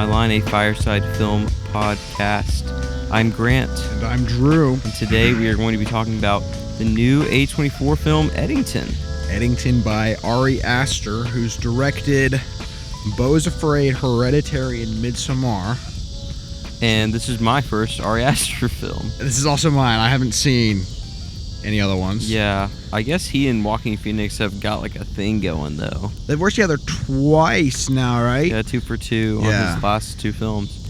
Line, a Fireside film podcast. I'm Grant. And I'm Drew. And today we are going to be talking about the new A24 film, Eddington. Eddington by Ari Aster, who's directed Beau's Afraid, Hereditary, and Midsommar. And this is my first Ari Aster film. This is also mine. I haven't seen any other ones. Yeah, I guess he and Walking Phoenix have got like a thing going, though. They've worked together twice now, right? Yeah, 2 for 2 on his last 2 films.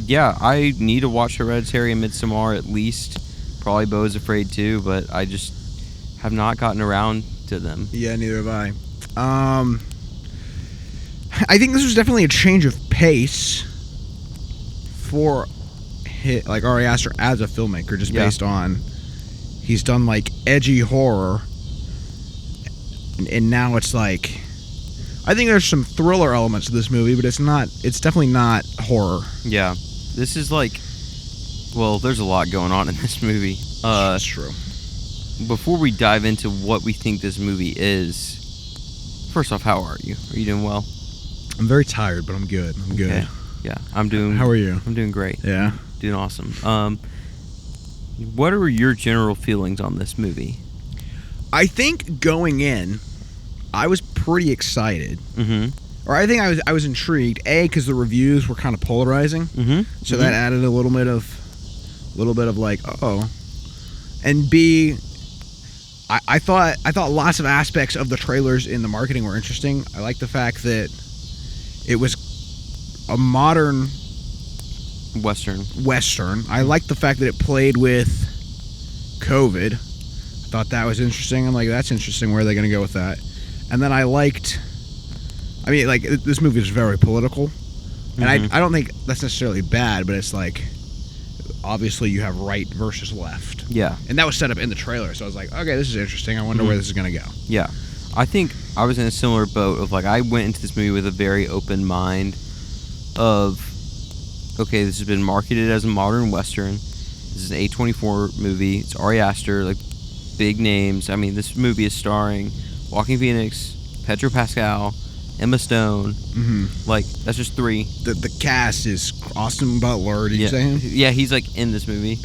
Yeah, I need to watch Hereditary and Midsommar at least. Probably Beau's Afraid too, but I just have not gotten around to them. Yeah, neither have I. I think this was definitely a change of pace for Ari Aster as a filmmaker, just based on he's done like edgy horror, and now it's like I think there's some thriller elements to this movie, but it's definitely not horror. Yeah, this is like, well, there's a lot going on in this movie. That's true. Before we dive into what we think this movie is, first off, how are you? Are you doing well? I'm very tired, but I'm good. I'm good. Okay. Yeah, I'm doing. How are you? I'm doing great. Yeah, doing awesome. What are your general feelings on this movie? I think going in, I was pretty excited. Mm-hmm. Or I think I was intrigued. A, because the reviews were kind of polarizing, so that added a little bit of like, oh. And B, I thought lots of aspects of the trailers in the marketing were interesting. I like the fact that it was a modern Western. I like the fact that it played with COVID. I thought that was interesting. I'm like, that's interesting. Where are they going to go with that? And then this movie is very political. And I don't think that's necessarily bad, but it's like, obviously you have right versus left. Yeah. And that was set up in the trailer, so I was like, okay, this is interesting. I wonder where this is going to go. Yeah. I think I was in a similar boat of like, I went into this movie with a very open mind of, okay, this has been marketed as a modern Western. This is an A24 movie. It's Ari Aster, like big names. I mean, this movie is starring Walking Phoenix, Pedro Pascal, Emma Stone. Like, that's just 3. The cast is Austin Butler. Did you say him? Yeah, he's like in this movie.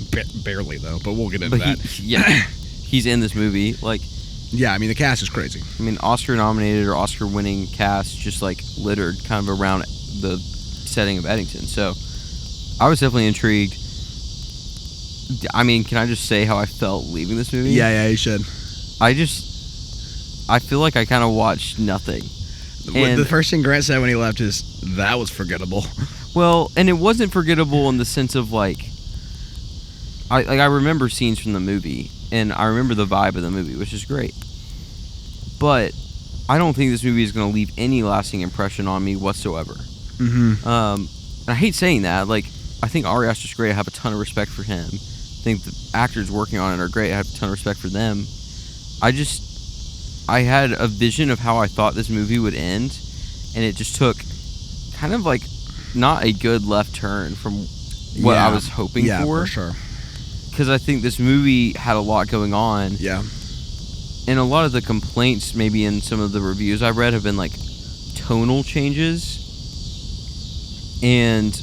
Barely though, but we'll get into that. He's in this movie. Like, yeah, I mean the cast is crazy. I mean, Oscar-nominated or Oscar-winning cast just like littered kind of around the setting of Eddington. So I was definitely intrigued. I mean, can I just say how I felt leaving this movie? Yeah, you should. I feel like I kind of watched nothing. The first thing Grant said when he left is, that was forgettable. Well, and it wasn't forgettable in the sense of like, I remember scenes from the movie, and I remember the vibe of the movie, which is great. But I don't think this movie is going to leave any lasting impression on me whatsoever. And I hate saying that. Like, I think Ari Aster's great. I have a ton of respect for him. I think the actors working on it are great. I have a ton of respect for them. I had a vision of how I thought this movie would end, and it just took kind of like not a good left turn from what I was hoping for. Yeah, for sure. Because I think this movie had a lot going on. Yeah. And a lot of the complaints maybe in some of the reviews I've read have been like tonal changes. And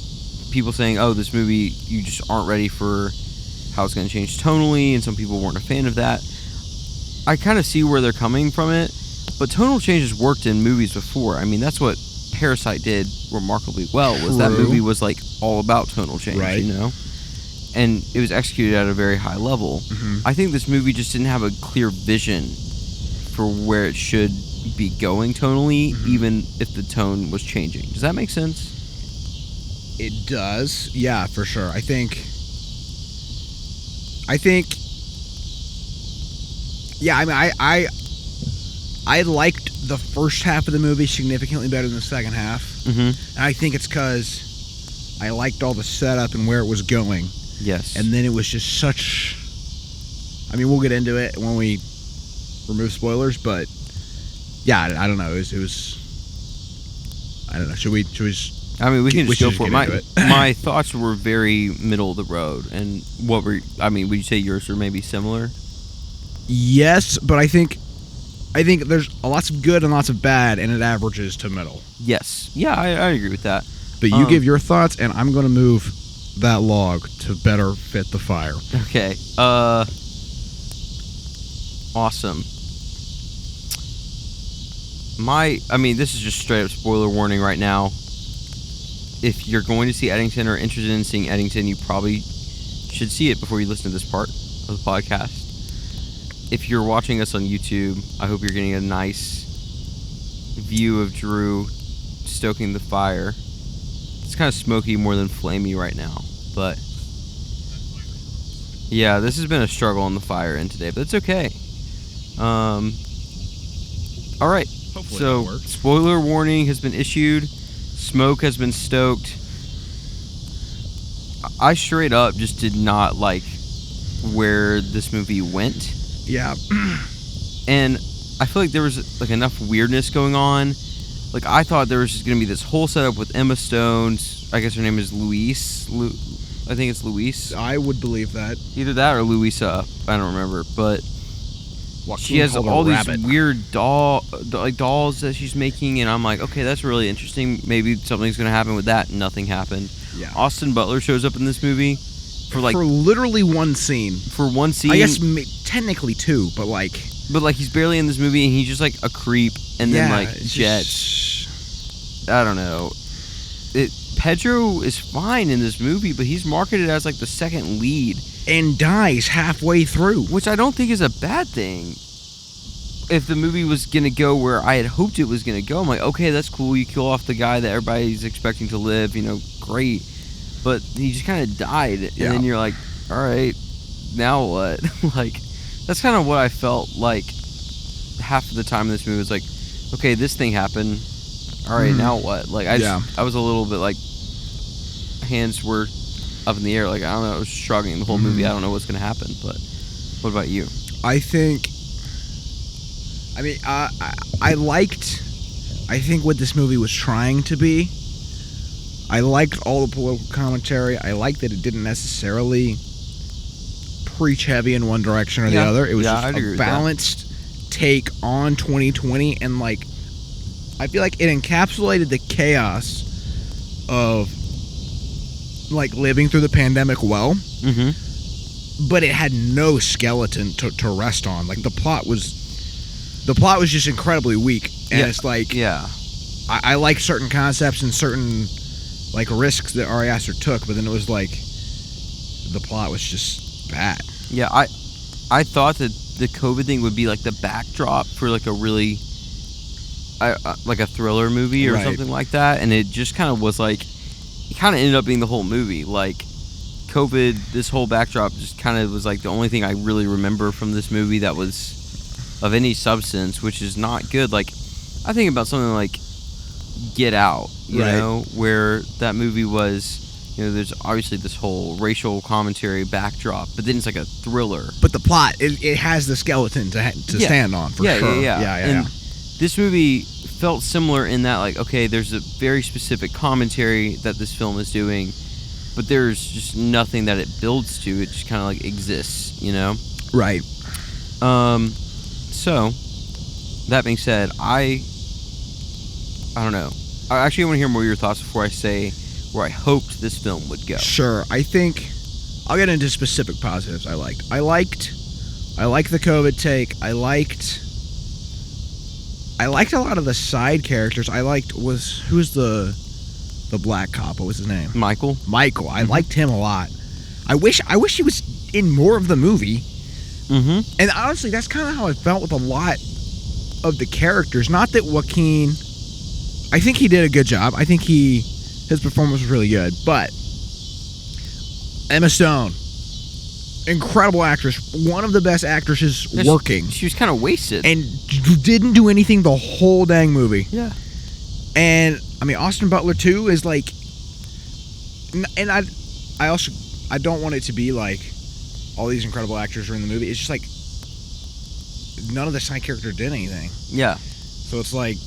people saying, oh, this movie, you just aren't ready for how it's going to change tonally, and some people weren't a fan of that. I kind of see where they're coming from it, but tonal changes worked in movies before. I mean, that's what Parasite did remarkably well, was that movie was like all about tonal change, right. You know? And it was executed at a very high level. I think this movie just didn't have a clear vision for where it should be going tonally, even if the tone was changing. Does that make sense? It does. Yeah, for sure. I think yeah, I mean, I liked the first half of the movie significantly better than the second half. And I think it's because I liked all the setup and where it was going. Yes. And then it was just such... I mean, we'll get into it when we remove spoilers, but yeah, I don't know. It was I don't know. Should we just... I mean, we can just go for it. My thoughts were very middle of the road. And would you say yours are maybe similar? Yes, but I think I think there's lots of good and lots of bad, and it averages to middle. Yes. Yeah, I agree with that. But you give your thoughts, and I'm going to move that log to better fit the fire. Okay. Awesome. This is just straight up spoiler warning right now. If you're going to see Eddington or interested in seeing Eddington, you probably should see it before you listen to this part of the podcast. If you're watching us on YouTube, I hope you're getting a nice view of Drew stoking the fire. It's kind of smoky more than flamey right now, but yeah, this has been a struggle on the fire end today, but it's okay. All right. Hopefully So, that works. spoiler warning has been issued. Smoke has been stoked. I straight up just did not like where this movie went. Yeah. And I feel like there was like enough weirdness going on. Like I thought there was just gonna be this whole setup with Emma Stone's. I guess her name is Louise. I think it's Louise. I would believe that. Either that or Louisa. I don't remember. But she has all these weird dolls that she's making, and I'm like, okay, that's really interesting. Maybe something's gonna happen with that. Nothing happened. Yeah. Austin Butler shows up in this movie for literally one scene. For one scene. I guess technically two, but he's barely in this movie, and he's just like a creep, and then like jets. I don't know. Pedro is fine in this movie, but he's marketed as like the second lead. And dies halfway through. Which I don't think is a bad thing. If the movie was going to go where I had hoped it was going to go, I'm like, okay, that's cool. You kill off the guy that everybody's expecting to live, great. But he just kind of died. And then you're like, all right, now what? That's kind of what I felt like half of the time in this movie was like, okay, this thing happened. All right, now what? I was a little bit like, hands were up in the air. I don't know. I was struggling the whole movie. I don't know what's going to happen. But what about you? I think what this movie was trying to be. I liked all the political commentary. I liked that it didn't necessarily preach heavy in one direction or the other. It was just a balanced take on 2020, and I feel like it encapsulated the chaos of living through the pandemic well. Mm-hmm. But it had no skeleton to rest on. The plot was just incredibly weak, and it's I like certain concepts and certain risks that Ari Aster took, but then it was the plot was just bad. Yeah, I thought that the COVID thing would be the backdrop for a really a thriller movie or something like that, and it just kind of was it kind of ended up being the whole movie. COVID, this whole backdrop just kind of was the only thing I really remember from this movie that was of any substance, which is not good. I think about something like Get Out, you know, where that movie was, there's obviously this whole racial commentary backdrop, but then it's a thriller. But the plot, it has the skeleton to stand on, for sure. Yeah. This movie felt similar in that, okay, there's a very specific commentary that this film is doing, but there's just nothing that it builds to. It just kind of exists, Right. So, that being said, I don't know. I actually want to hear more of your thoughts before I say where I hoped this film would go. Sure. I think I'll get into specific positives I liked. I liked the COVID take. I liked a lot of the side characters. Who's the black cop? What was his name? Michael. I liked him a lot. I wish he was in more of the movie. Mm-hmm. And honestly, that's kind of how I felt with a lot of the characters. Not that Joaquin, I think he did a good job. I think his performance was really good. But Emma Stone, incredible actress, one of the best actresses working. She was kind of wasted and didn't do anything the whole dang movie. Yeah. And Austin Butler too is and I don't want it to be all these incredible actors are in the movie. It's just none of the side characters did anything. Yeah. So it's why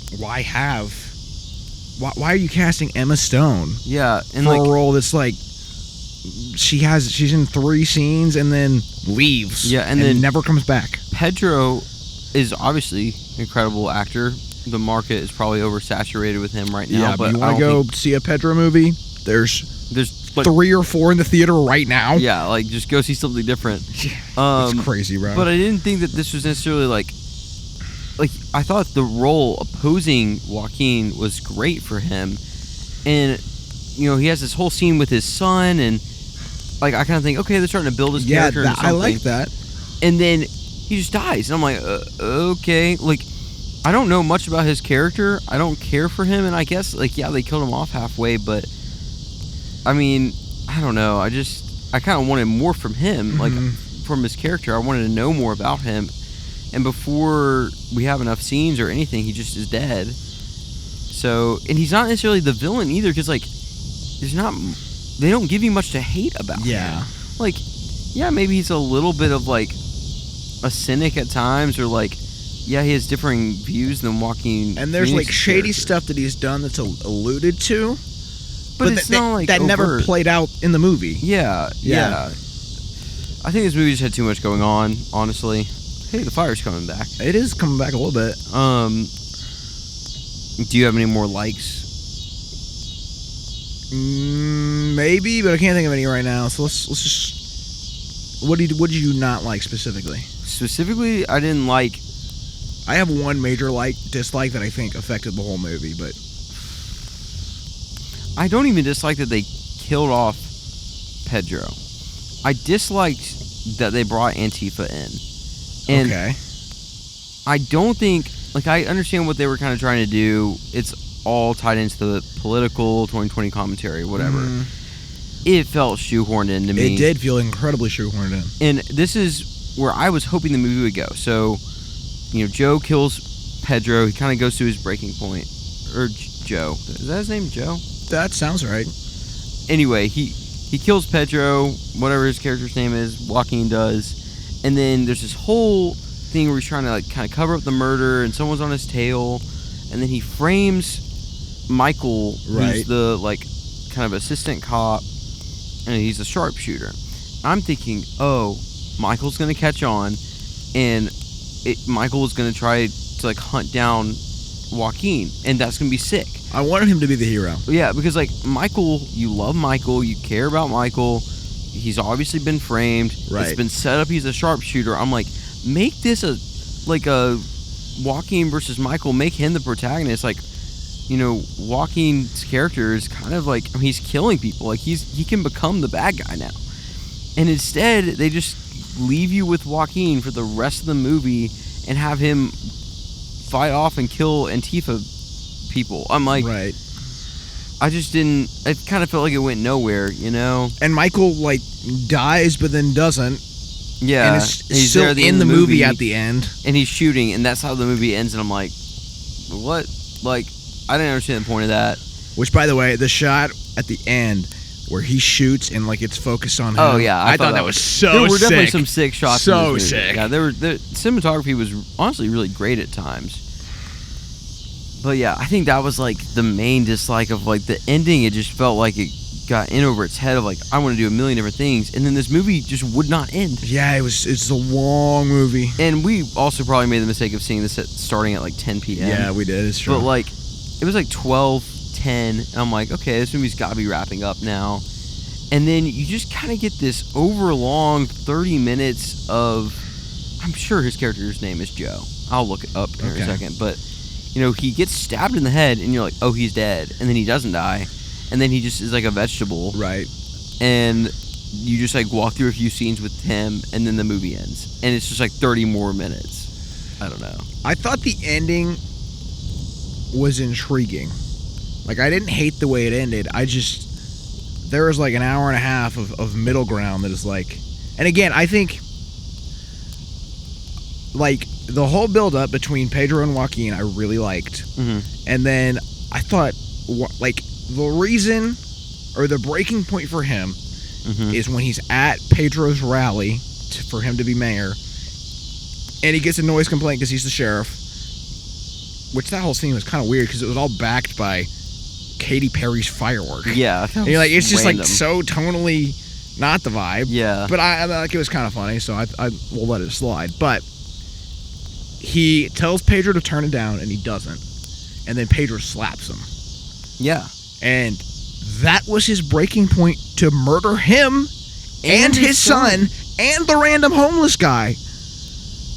are you casting Emma Stone? Yeah, and for a role that's she's in 3 scenes and then leaves. Yeah, and then never comes back. Pedro is obviously an incredible actor. The market is probably oversaturated with him right now. Yeah, but you want to go see a Pedro movie? There's like 3 or 4 in the theater right now. Yeah, like just go see something different. It's crazy, bro. But I didn't think that this was necessarily like I thought the role opposing Joaquin was great for him, and he has this whole scene with his son, and like I kind of think, okay, they're starting to build his character. Yeah, I like that. And then he just dies, and I'm like, okay, like I don't know much about his character. I don't care for him, and I guess they killed him off halfway, but I mean, I don't know. I kind of wanted more from him, like from his character. I wanted to know more about him. And before we have enough scenes or anything, he just is dead. So, and he's not necessarily the villain either, because they don't give you much to hate about him. Like, yeah, maybe he's a little bit of like a cynic at times, or like, yeah, he has differing views than Joaquin. And there's like shady stuff that he's done that's alluded to, but it's not like that never played out in the movie. Yeah. I think this movie just had too much going on, honestly. Hey, the fire's coming back. It is coming back a little bit. Do you have any more likes? Maybe, but I can't think of any right now. So let's just. What did you not like specifically? Specifically, I didn't like. I have one major dislike that I think affected the whole movie, but I don't even dislike that they killed off Pedro. I disliked that they brought Antifa in. And okay. I don't think, I understand what they were kind of trying to do. It's all tied into the political 2020 commentary, whatever. It felt shoehorned into me. It did feel incredibly shoehorned in. And this is where I was hoping the movie would go. So, Joe kills Pedro. He kind of goes to his breaking point. Or Joe. Is that his name, Joe? That sounds right. Anyway, he kills Pedro, whatever his character's name is, Joaquin does. And then there's this whole thing where he's trying to kind of cover up the murder, and someone's on his tail, and then he frames Michael, who's the kind of assistant cop, and he's a sharpshooter. I'm thinking, oh, Michael's gonna catch on, and Michael is gonna try to hunt down Joaquin, and that's gonna be sick. I wanted him to be the hero. Yeah, because Michael, you love Michael, you care about Michael. He's obviously been framed. Right. It's been set up. He's a sharpshooter. I'm like, make this a Joaquin versus Michael. Make him the protagonist. Joaquin's character is kind of he's killing people. He can become the bad guy now. And instead, they just leave you with Joaquin for the rest of the movie and have him fight off and kill Antifa people. I'm like, right. I just didn't. It kind of felt like it went nowhere, And Michael dies, but then doesn't. Yeah, and he's still in the movie at the end, and he's shooting, and that's how the movie ends. And I'm like, what? I didn't understand the point of that. Which, by the way, the shot at the end where he shoots and it's focused on him. Oh yeah, I thought that was so sick. There were definitely some sick shots. So in this movie. Sick. Yeah, the cinematography was honestly really great at times. But yeah, I think that was the main dislike of the ending. It just felt like it got in over its head of I want to do a million different things, and then this movie just would not end. Yeah, it's a long movie. And we also probably made the mistake of seeing this starting at 10 p.m. Yeah, we did. It's true. But it was 12:10, and I'm like, okay, this movie's got to be wrapping up now. And then you just kind of get this overlong 30 minutes of, I'm sure his character's name is Joe. I'll look it up here in a second, but. He gets stabbed in the head, and you're like, oh, he's dead. And then he doesn't die. And then he just is like a vegetable. Right. And you just walk through a few scenes with him, and then the movie ends. And it's just 30 more minutes. I don't know. I thought the ending was intriguing. I didn't hate the way it ended. There was an hour and a half of middle ground that is and again, I think the whole build-up between Pedro and Joaquin I really liked. Mm-hmm. And then I thought, the reason or the breaking point for him is when he's at Pedro's rally for him to be mayor, and he gets a noise complaint because he's the sheriff, which that whole scene was kind of weird because it was all backed by Katy Perry's Firework. Yeah. And you're it's just so tonally not the vibe. Yeah. But I it was kind of funny, so I will let it slide. But he tells Pedro to turn it down, and he doesn't. And then Pedro slaps him. Yeah. And that was his breaking point to murder him and his son and the random homeless guy.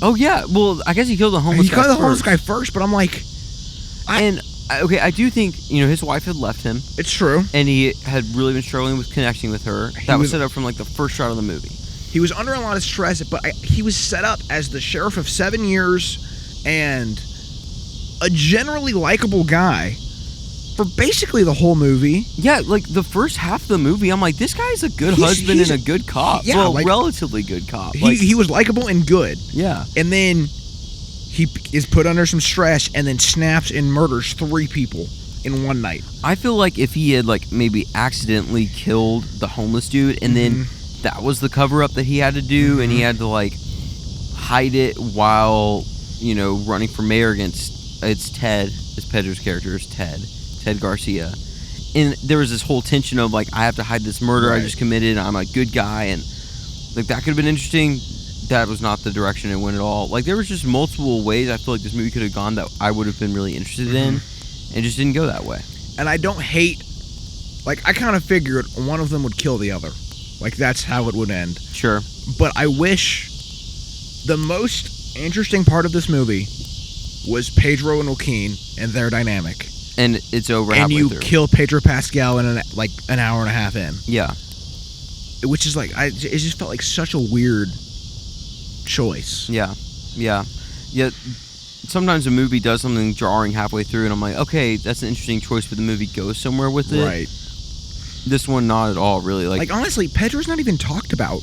Oh, yeah. Well, I guess he killed the homeless guy first. He killed the homeless guy first, but I'm like... I do think, his wife had left him. It's true. And he had really been struggling with connecting with her. That was set up from, like, the first shot of the movie. He was under a lot of stress, but he was set up as the sheriff of 7 years and a generally likable guy for basically the whole movie. Yeah, like, the first half of the movie, I'm like, this guy's a good husband and a good cop. Yeah, well, relatively good cop. He was likable and good. Yeah. And then he is put under some stress and then snaps and murders 3 people in one night. I feel like if he had, like, maybe accidentally killed the homeless dude and then that was the cover-up that he had to do and he had to, like, hide it while, running for mayor against... It's Ted. It's Pedro's character. It's Ted Garcia. And there was this whole tension of, like, I have to hide this murder I just committed. I'm a good guy. And, like, that could have been interesting. That was not the direction it went at all. Like, there was just multiple ways I feel like this movie could have gone that I would have been really interested in. And just didn't go that way. And I don't hate... Like, I kind of figured one of them would kill the other. Like, that's how it would end. Sure. But I wish the most interesting part of this movie was Pedro and Joaquin and their dynamic. And it's over halfway through. And you kill Pedro Pascal in an hour and a half in. Yeah. Which is like, it just felt like such a weird choice. Yeah. Yeah. Yeah. Sometimes a movie does something jarring halfway through, and I'm like, okay, that's an interesting choice, but the movie goes somewhere with it. Right. This one, not at all, really. Like honestly, Pedro's not even talked about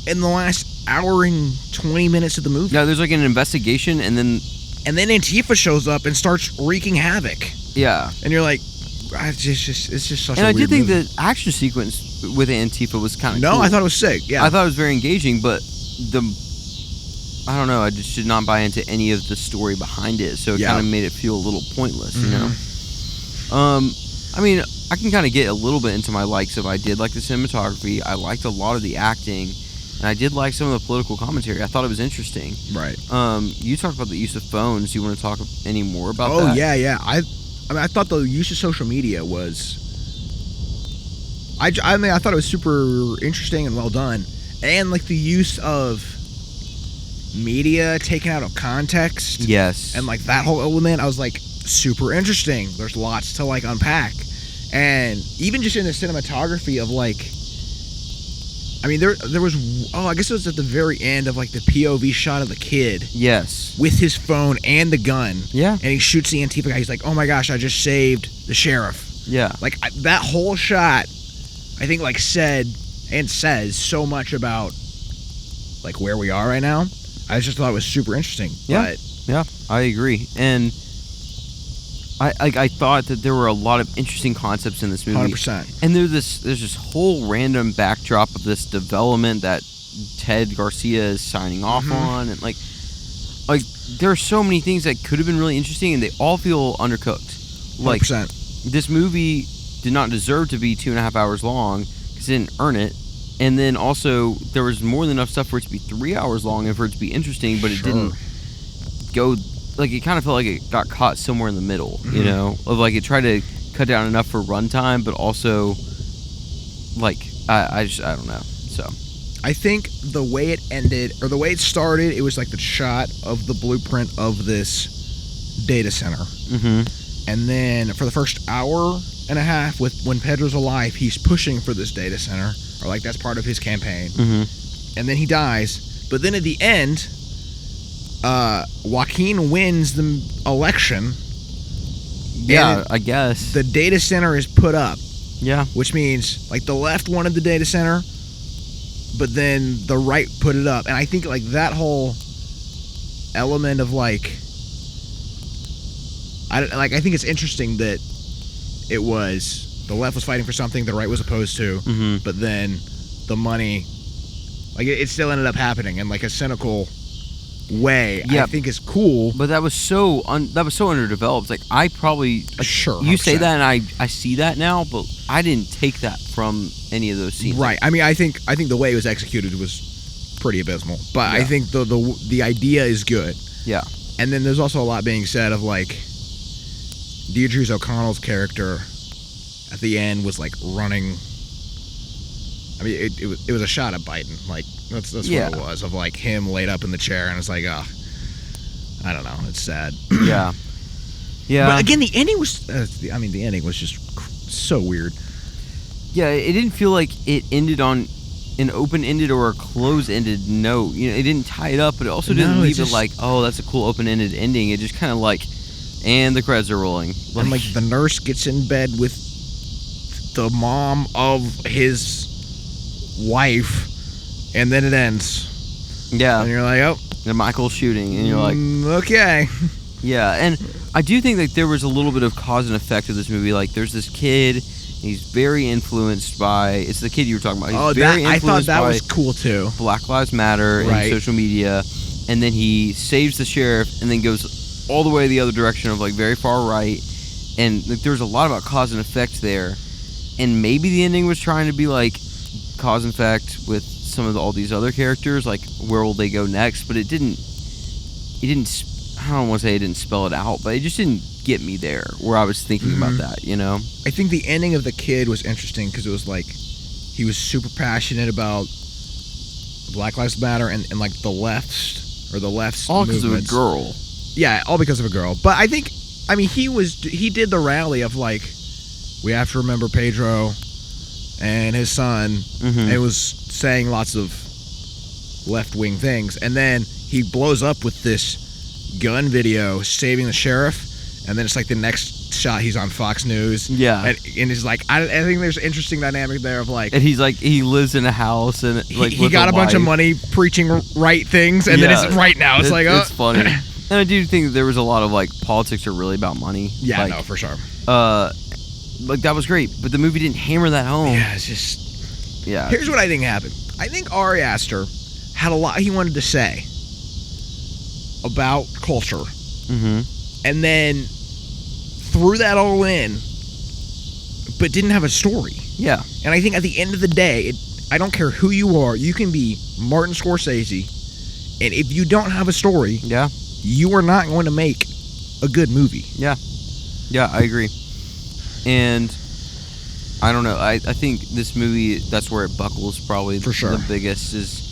in the last hour and 20 minutes of the movie. Yeah, there's like an investigation, and then Antifa shows up and starts wreaking havoc. Yeah. And you're like, it's just such a weird movie. And I did think the action sequence with Antifa was kind of cool. No, I thought it was sick, yeah. I thought it was very engaging, but I don't know, I just did not buy into any of the story behind it, so it kind of made it feel a little pointless, you know? I mean, I can kind of get a little bit into my likes of I did like the cinematography, I liked a lot of the acting, and I did like some of the political commentary. I thought it was interesting. Right. You talked about the use of phones. Do you want to talk any more about that? Oh, yeah. I mean, I thought the use of social media was... I thought it was super interesting and well done. And, like, the use of media taken out of context. Yes. And, like, that whole element, I was like, super interesting. There's lots to, like, unpack. And even just in the cinematography of, like... I mean, there was... Oh, I guess it was at the very end of, like, the POV shot of the kid. Yes. With his phone and the gun. Yeah. And he shoots the Antifa guy. He's like, oh, my gosh, I just saved the sheriff. Yeah. Like, that whole shot, I think, like, said and says so much about, like, where we are right now. I just thought it was super interesting. Yeah. Yeah, I agree. And... I thought that there were a lot of interesting concepts in this movie. 100%. And there's this whole random backdrop of this development that Ted Garcia is signing off on, and like there are so many things that could have been really interesting, and they all feel undercooked. Like 100%. This movie did not deserve to be 2.5 hours long because it didn't earn it. And then also there was more than enough stuff for it to be 3 hours long and for it to be interesting, but it didn't go. Like, it kind of felt like it got caught somewhere in the middle, you know? Of, like, it tried to cut down enough for runtime, but also, like, I don't know, so. I think the way it ended, or the way it started, it was like the shot of the blueprint of this data center. And then for the first hour and a half, when Pedro's alive, he's pushing for this data center, or, like, that's part of his campaign. And then he dies, but then at the end... Joaquin wins the election. Yeah, I guess. The data center is put up. Yeah. Which means, like, the left wanted the data center, but then the right put it up. And I think, like, that whole element of, like... I think it's interesting that it was... The left was fighting for something the right was opposed to, but then the money... Like, it still ended up happening in, like, a cynical... way. I think is cool, but that was so underdeveloped. Like, I probably sure you say that and I see that now, but I didn't take that from any of those scenes. Right. I mean, I think the way it was executed was pretty abysmal, but I think the idea is good. Yeah. And then there's also a lot being said of like Deirdre O'Connell's character at the end was like running. I mean, it was a shot at Biden. Like that's what it was, of like him laid up in the chair, and it's like, oh, I don't know, it's sad. Yeah. But again, the ending was. The ending was just so weird. Yeah, it didn't feel like it ended on an open-ended or a closed-ended note. You know, it didn't tie it up, but it also didn't leave it like, oh, that's a cool open-ended ending. It just kind of like, and the credits are rolling. And like the nurse gets in bed with the mom of his wife, and then it ends. Yeah. And you're like, oh. And Michael's shooting, and you're like, okay. Yeah, and I do think that there was a little bit of cause and effect of this movie. Like, there's this kid. He's very influenced by. It's the kid you were talking about. He's very I thought that by was cool too. Black Lives Matter and social media, and then he saves the sheriff, and then goes all the way the other direction of like very far right. And like, there's a lot about cause and effect there, and maybe the ending was trying to be like cause and effect with some of all these other characters. Like, where will they go next? But it didn't. I don't want to say it didn't spell it out, but it just didn't get me there where I was thinking about that, you know? I think the ending of the kid was interesting because it was like he was super passionate about Black Lives Matter and like the left's all because of a girl. Yeah, all because of a girl. But I think, he did the rally of like, we have to remember Pedro and his son, and it was saying lots of left-wing things, and then he blows up with this gun video saving the sheriff, and then it's like the next shot he's on Fox News. Yeah, and it's like I think there's an interesting dynamic there of like, and he's like, he lives in a house and like he got a bunch of money preaching right things, and then it's right now it's like, it's funny. And I do think that there was a lot of like politics are really about money. Yeah, like, no, for sure. Like that was great, but the movie didn't hammer that home. Yeah, it's just Here's what I think happened. I think Ari Aster had a lot he wanted to say about culture, and then threw that all in, but didn't have a story. Yeah. And I think at the end of the day, I don't care who you are, you can be Martin Scorsese, and if you don't have a story, you are not going to make a good movie. Yeah, I agree. And I don't know, I think this movie, that's where it buckles probably. For sure. The biggest is,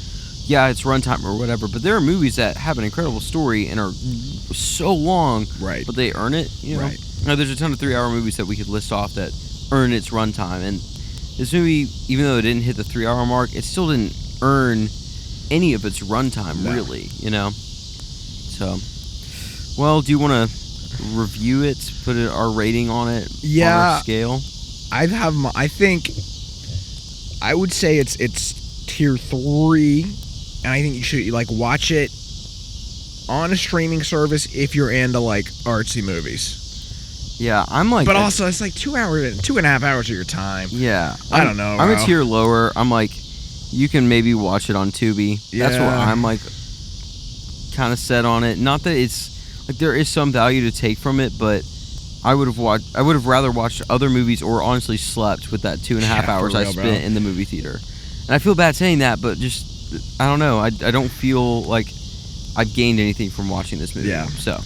it's runtime or whatever, but there are movies that have an incredible story and are so long, but they earn it, you know? Right. Now, there's a ton of 3-hour movies that we could list off that earn its runtime, and this movie, even though it didn't hit the 3-hour mark, it still didn't earn any of its runtime, really, you know? So, well, do you want to review it, put our rating on it, on our scale? I would say it's tier 3, and I think you should like watch it on a streaming service if you're into like artsy movies. Yeah, I'm like, but also it's like 2.5 hours of your time. Yeah, I don't know. I'm a tier lower. I'm like, you can maybe watch it on Tubi. Yeah. That's where I'm like, kind of set on it. Not that it's like there is some value to take from it, but I would have rather watched other movies or honestly slept with that 2.5 hours I spent in the movie theater. And I feel bad saying that, but just I don't know. I don't feel like I've gained anything from watching this movie. Yeah. So.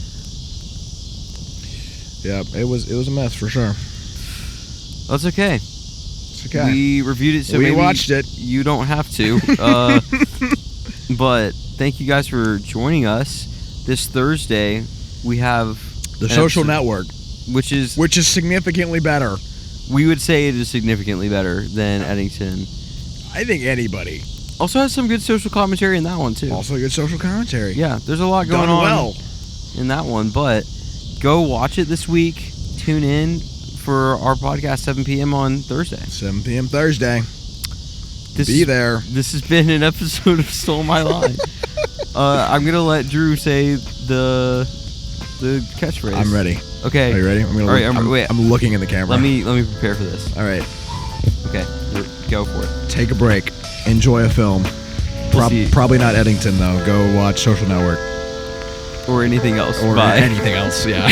Yeah, it was a mess for sure. That's okay. It's okay. We reviewed it, so we maybe watched it. You don't have to. But thank you guys for joining us. This Thursday, we have The Social Network, which is significantly better. We would say it is significantly better than Eddington. I think anybody. Also has some good social commentary in that one too. Also good social commentary. Yeah, there's a lot going on in that one, but go watch it this week. Tune in for our podcast 7 p.m. on Thursday. 7 p.m. Thursday. Be there. This has been an episode of Stole My Line. I'm gonna let Drew say the catchphrase. I'm ready. Okay. Are you ready? I'm looking in the camera. Let me prepare for this. All right. Okay. Go for it. Take a break. Enjoy a film. Probably not Eddington though. Go watch Social Network. Or anything else. Or anything else. Yeah.